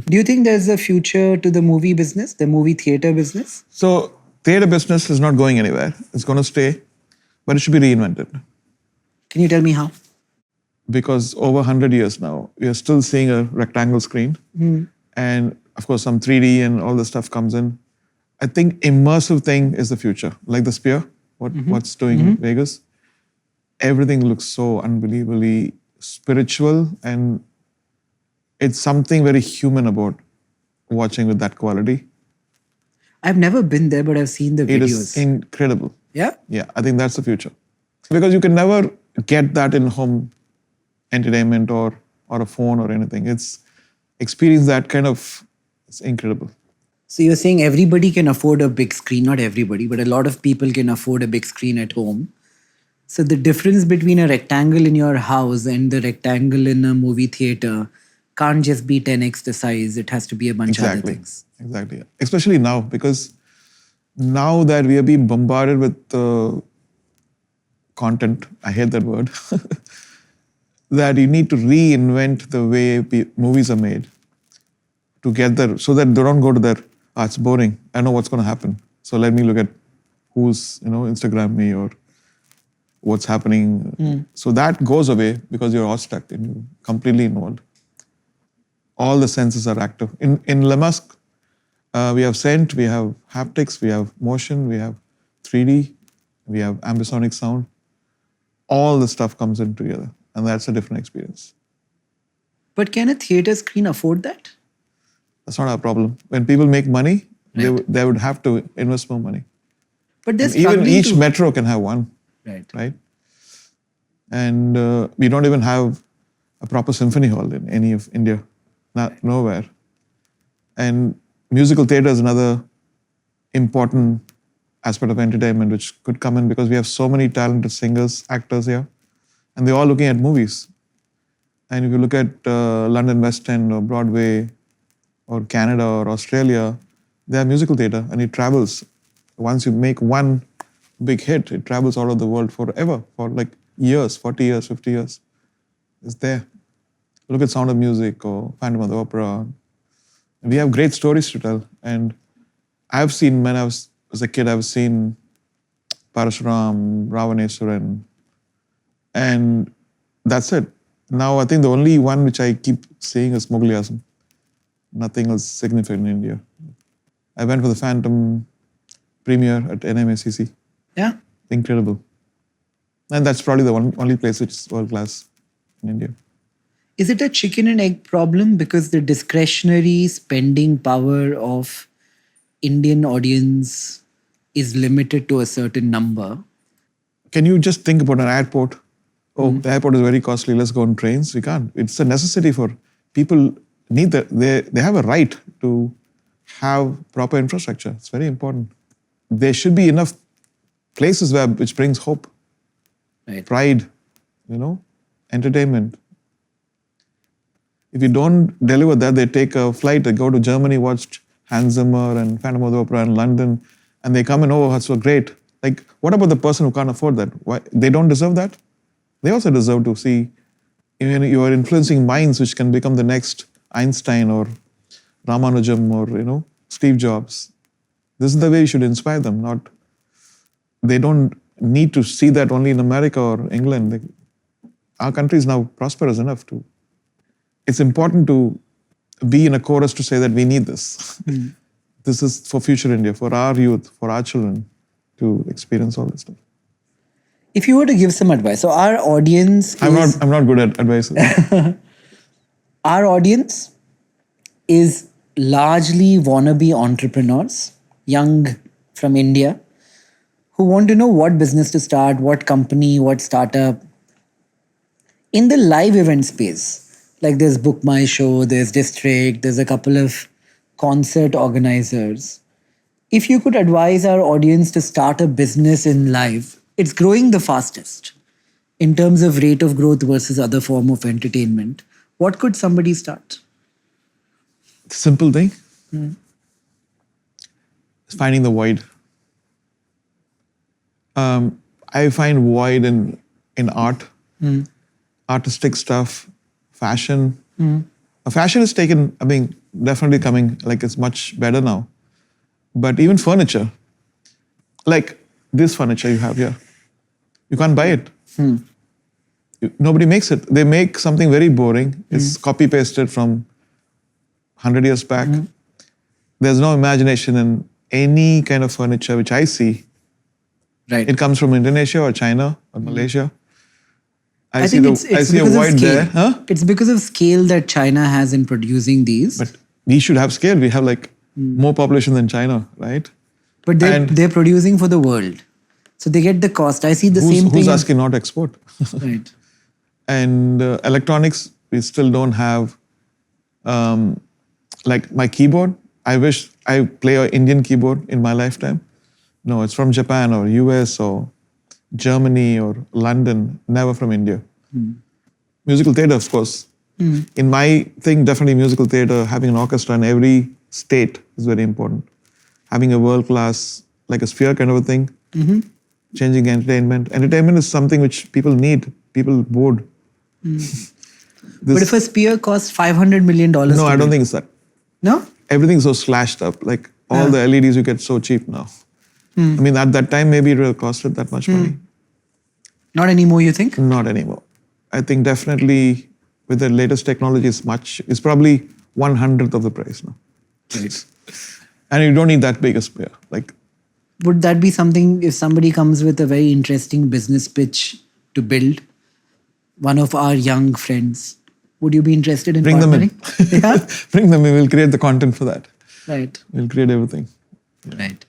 Do you think there's a future to the movie business, the movie theater business? So theatre business is not going anywhere. It's going to stay, but it should be reinvented. Can you tell me how? Because over 100 years now, we are still seeing a rectangle screen. And of course, some 3D and all the stuff comes in. I think immersive thing is the future. Like the Sphere, what's doing in Vegas. Everything looks so unbelievably spiritual, and it's something very human about watching with that quality. I've never been there, but I've seen the It videos. is incredible. Yeah? Yeah, I think that's the future. Because you can never get that in home entertainment or a phone or anything. It's experience that kind of, it's incredible. So you're saying everybody can afford a big screen, not everybody, but a lot of people can afford a big screen at home. So the difference between a rectangle in your house and the rectangle in a movie theater can't just be 10x the size. It has to be a bunch of other things. Exactly. Especially now, because now that we are being bombarded with content, I hate that word, that you need to reinvent the way movies are made to get there, so that they don't go to their, it's boring, I know what's going to happen. So let me look at who's, Instagram me or what's happening. So that goes away because you're awestruck and you're completely involved. All the senses are active. In Le Masque, we have scent, we have haptics, we have motion, we have 3D, we have ambisonic sound. All the stuff comes in together, and that's a different experience. But can a theater screen afford that? That's not our problem. When people make money, they would have to invest more money. But there's even each metro can have one. Right. And we don't even have a proper symphony hall in any of India. Nowhere. And musical theatre is another important aspect of entertainment which could come in because we have so many talented singers, actors here, and they're all looking at movies. And if you look at London West End or Broadway or Canada or Australia, they have musical theatre and it travels. Once you make one big hit, it travels all over the world forever, for like years, 40 years, 50 years. It's there. Look at Sound of Music or Phantom of the Opera. We have great stories to tell. And I've seen, when I was as a kid, I've seen Parashuram, Ravaneswaran, and that's it. Now I think the only one which I keep saying is Mughal-e-Azam. Nothing else significant in India. I went for the Phantom premiere at NMACC. Yeah. Incredible. And that's probably the only place which is world class in India. Is it a chicken and egg problem because the discretionary spending power of Indian audience is limited to a certain number? Can you just think about an airport? Oh, the airport is very costly, let's go on trains. We can't. It's a necessity for people. They have a right to have proper infrastructure. It's very important. There should be enough places which brings hope, pride, entertainment. If you don't deliver that, they take a flight, they go to Germany, watch Hans Zimmer and Phantom of the Opera in London, and they come and, oh, that's so great. Like, what about the person who can't afford that? Why? They don't deserve that? They also deserve to see, you are influencing minds which can become the next Einstein or Ramanujam or, Steve Jobs. This is the way you should inspire them, they don't need to see that only in America or England. Our country is now prosperous enough to. It's important to be in a chorus to say that we need this. This is for future India, for our youth, for our children to experience all this stuff. If you were to give some advice, so our audience I'm not good at advice. Our audience is largely wannabe entrepreneurs, young from India, who want to know what business to start, what company, what startup. In the live event space, like there's Book My Show, there's District, there's a couple of concert organizers. If you could advise our audience to start a business in live, it's growing the fastest in terms of rate of growth versus other form of entertainment. What could somebody start? Simple thing. Is finding the void. I find void in art, artistic stuff, fashion. Fashion is taken, definitely coming, like it's much better now. But even furniture, like this furniture you have here, you can't buy it. Nobody makes it. They make something very boring. It's copy pasted from 100 years back. There's no imagination in any kind of furniture which I see. Right. It comes from Indonesia or China or Malaysia. I see think I see a because of void scale. there. Huh? It's because of scale that China has in producing these. But we should have scale. We have like more population than China, right? But they're producing for the world. So they get the cost. I see the same thing. Who's asking not to export? Right. And electronics, we still don't have, like my keyboard. I wish I play an Indian keyboard in my lifetime. No, it's from Japan or US or Germany or London, never from India. Musical theatre, of course. In my thing, definitely musical theatre, having an orchestra in every state is very important. Having a world-class, like a sphere kind of a thing. Changing entertainment. Entertainment is something which people need. People bored. But if a spear costs $500 million, No, I don't think it's that. No? Everything's so slashed up. Like all the LEDs you get so cheap now. I mean, at that time, maybe it would have costed that much money. Not anymore, you think? Not anymore. I think definitely with the latest technology, it's probably 1/100th of the price now. Right. And you don't need that big a sphere. Like, Would that be something if somebody comes with a very interesting business pitch to build one of our young friends? Would you be interested in bring them in. partnering? Yeah? Bring them in. We'll create the content for that. Right. We'll create everything. Right.